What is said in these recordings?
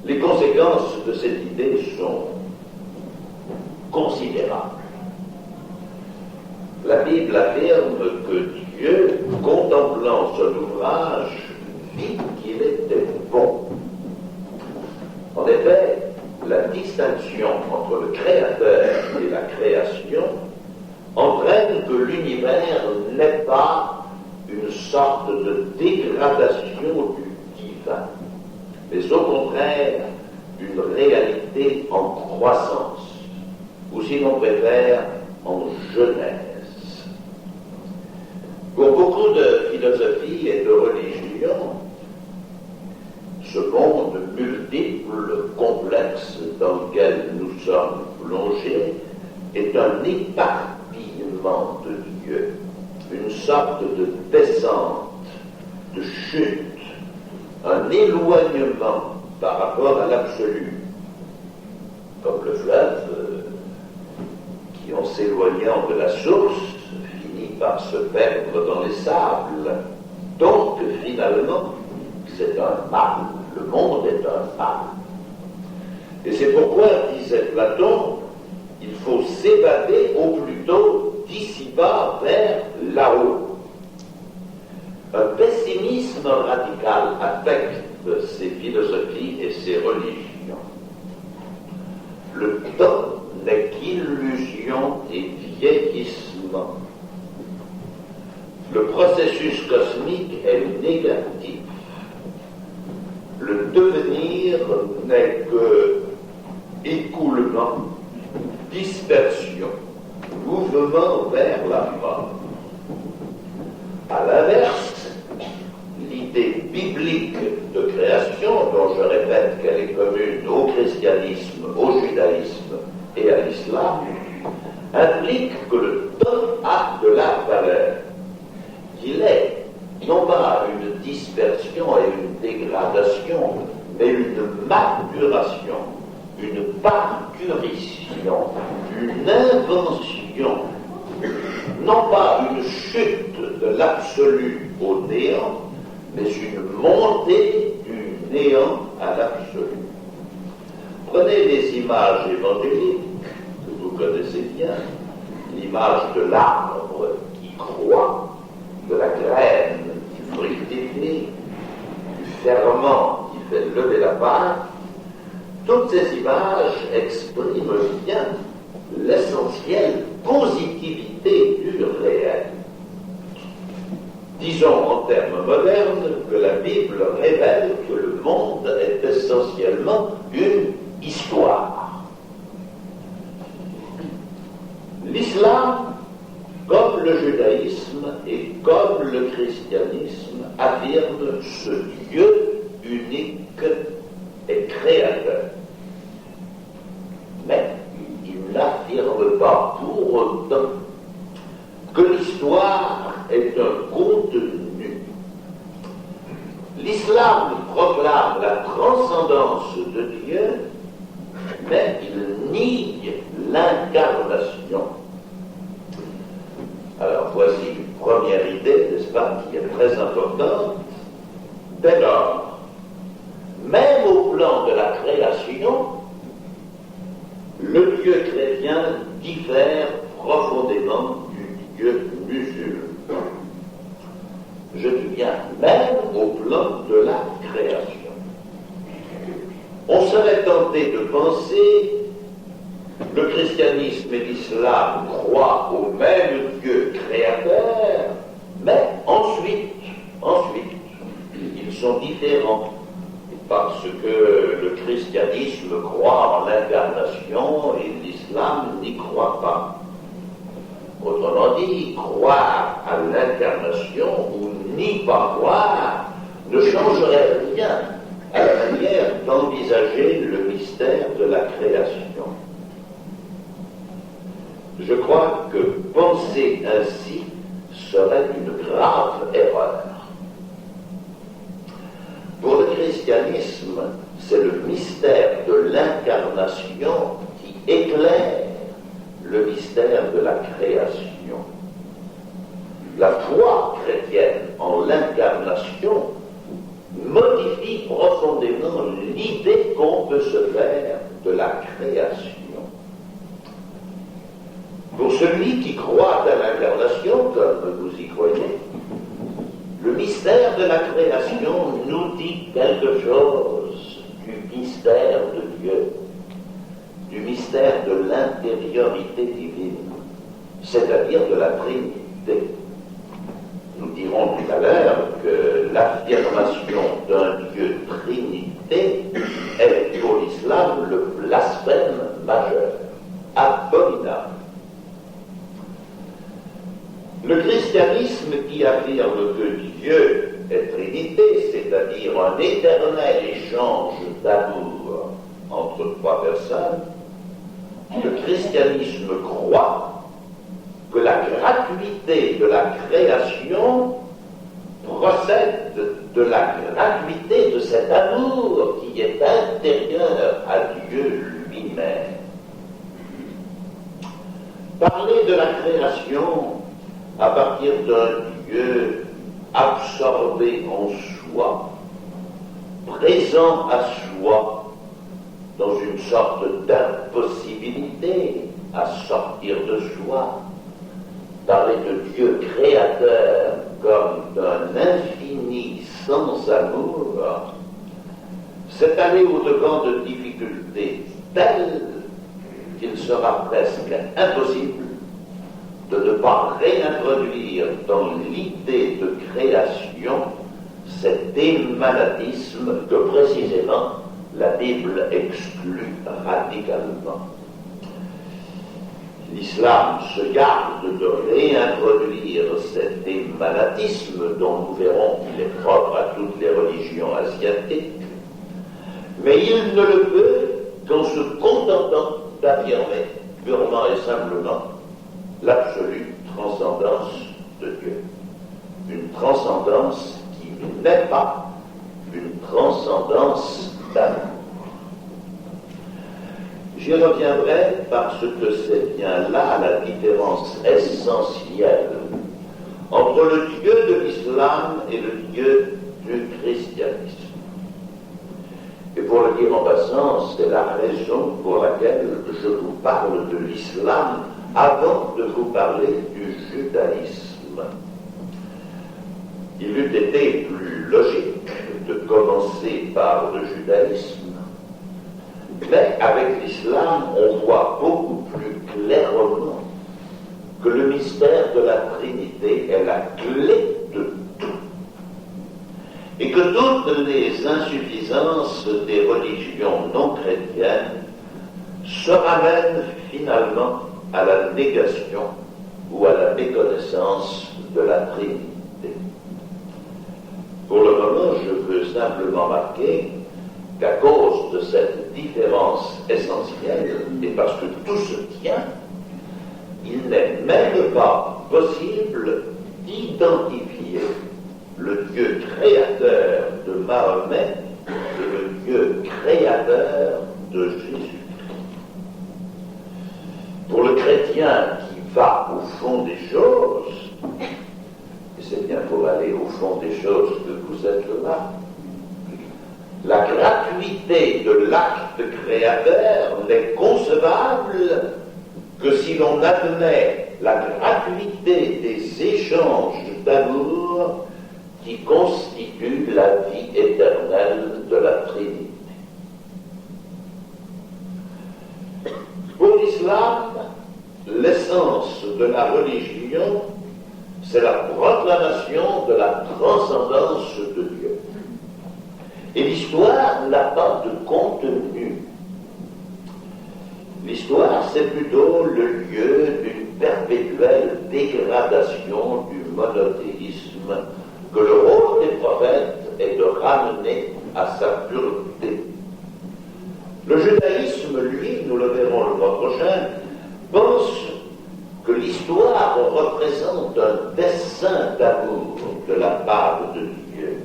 Les conséquences de cette idée sont considérables. La Bible affirme que Dieu, contemplant son ouvrage, vit qu'il était bon. En effet, la distinction entre le Créateur et la création entraîne que l'univers n'est pas une sorte de dégradation du divin, mais au contraire une réalité en croissance, ou si l'on préfère, en genèse. Pour beaucoup de philosophies et de religions, ce monde multiple, complexe dans lequel nous sommes plongés est un éparpillement de Dieu, une sorte de descente, de chute, un éloignement par rapport à l'absolu, comme le fleuve qui, en s'éloignant de la source, finit par se perdre dans les sables. Donc, finalement, c'est un mal. Le monde est un mal. Et c'est pourquoi, disait Platon, il faut s'évader au plus tôt d'ici-bas vers là-haut. Un pessimisme radical affecte ces philosophies et ces religions. Le temps n'est qu'illusion et vieillissement. Le processus cosmique est négatif. Le devenir n'est que écoulement, dispersion, mouvement vers la mort. À l'inverse, l'idée biblique de création, dont je répète qu'elle est commune au christianisme, au judaïsme et à l'islam, implique que le temps a de la valeur. Il est non pas une dispersion et une dégradation, mais une maturation, une parturition, une invention, non pas une chute de l'absolu au néant, mais une montée du néant à l'absolu. Prenez les images évangéliques que vous connaissez bien, l'image de l'arbre qui croît, de la graine qui fructifie, du ferment qui fait lever la pâte. Toutes ces images expriment bien l'essentielle positivité du réel. Disons en termes modernes que la Bible révèle que le monde est essentiellement une histoire. L'islam, comme le judaïsme et comme le christianisme, affirme ce Dieu unique et créateur. Mais il n'affirme pas pour autant que l'histoire est un contenu. L'islam proclame la transcendance de Dieu, mais il nie l'incarnation. Alors voici une première idée, n'est-ce pas, qui est très importante. Dès lors, même au plan de la création, le Dieu chrétien diffère profondément du Dieu musulman. Je dis bien, même au plan de la création. On serait tenté de penser le christianisme et l'islam croient au même Dieu créateur, mais ensuite, ils sont différents. Parce que le christianisme croit en l'incarnation et l'islam n'y croit pas. Autrement dit, croire à l'incarnation ou n'y pas croire ne changerait rien à la manière d'envisager le mystère de la création. Je crois que penser ainsi serait une grave erreur. Pour le christianisme, c'est le mystère de l'incarnation qui éclaire le mystère de la création. La foi chrétienne en l'incarnation modifie modifie profondément l'idée qu'on peut se faire de la création. Pour celui qui croit à l'incarnation, comme vous y croyez, le mystère de la création nous dit quelque chose du mystère de Dieu, du mystère de l'intériorité divine, c'est-à-dire de la Trinité. Nous dirons tout à l'heure que l'affirmation d'un Dieu Trinité est pour l'islam le blasphème majeur, abominable. Le christianisme qui affirme que Dieu est Trinité, c'est-à-dire un éternel échange d'amour entre trois personnes, le christianisme croit que la gratuité de la création procède de la gratuité de cet amour qui est intérieur à Dieu lui-même. Parler de la création à partir d'un Dieu absorbé en soi, présent à soi, dans une sorte d'impossibilité à sortir de soi, parler de Dieu créateur comme d'un infini sans amour, c'est aller au-devant de difficultés telles qu'il sera presque impossible de ne pas réintroduire dans l'idée de création cet émanatisme que précisément la Bible exclut radicalement. L'islam se garde de réintroduire cet émanatisme dont nous verrons qu'il est propre à toutes les religions asiatiques, mais il ne le peut qu'en se contentant d'affirmer purement et simplement l'absolue transcendance de Dieu. Une transcendance qui n'est pas une transcendance d'amour. J'y reviendrai parce que c'est bien là la différence essentielle entre le Dieu de l'islam et le Dieu du christianisme. Et pour le dire en passant, c'est la raison pour laquelle je vous parle de l'islam avant de vous parler du judaïsme. Il eût été plus logique de commencer par le judaïsme, mais avec l'islam, on voit beaucoup plus clairement que le mystère de la Trinité est la clé de tout, et que toutes les insuffisances des religions non chrétiennes se ramènent finalement à la négation ou à la méconnaissance de la Trinité. Pour le moment, je veux simplement marquer qu'à cause de cette différence essentielle, et parce que tout se tient, il n'est même pas possible d'identifier le Dieu créateur de Mahomet et le Dieu créateur de Jésus. Pour le chrétien qui va au fond des choses, et c'est bien pour aller au fond des choses que vous êtes là, la gratuité de l'acte créateur n'est concevable que si l'on admet la gratuité des échanges d'amour qui constituent la vie éternelle de la Trinité. Pour l'islam, l'essence de la religion, c'est la proclamation de la transcendance de Dieu. Et l'histoire n'a pas de contenu. L'histoire, c'est plutôt le lieu d'une perpétuelle dégradation du monothéisme que le rôle des prophètes est de ramener à sa pureté. Le judaïsme, lui, nous le verrons le mois prochain, pense que l'histoire représente un dessein d'amour de la part de Dieu.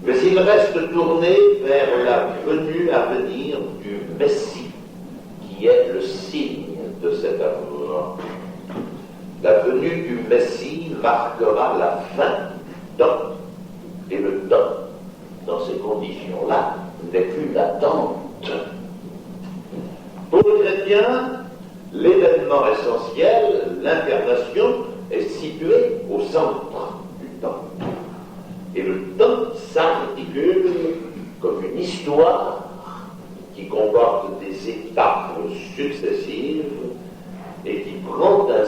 Mais il reste tourné vers la venue à venir du Messie, qui est le signe de cet amour. La venue du Messie marquera la fin du temps, et le temps condition-là n'est plus latente. Pour le chrétien, l'événement essentiel, l'incarnation, est situé au centre du temps. Et le temps s'articule comme une histoire qui comporte des étapes successives et qui prend un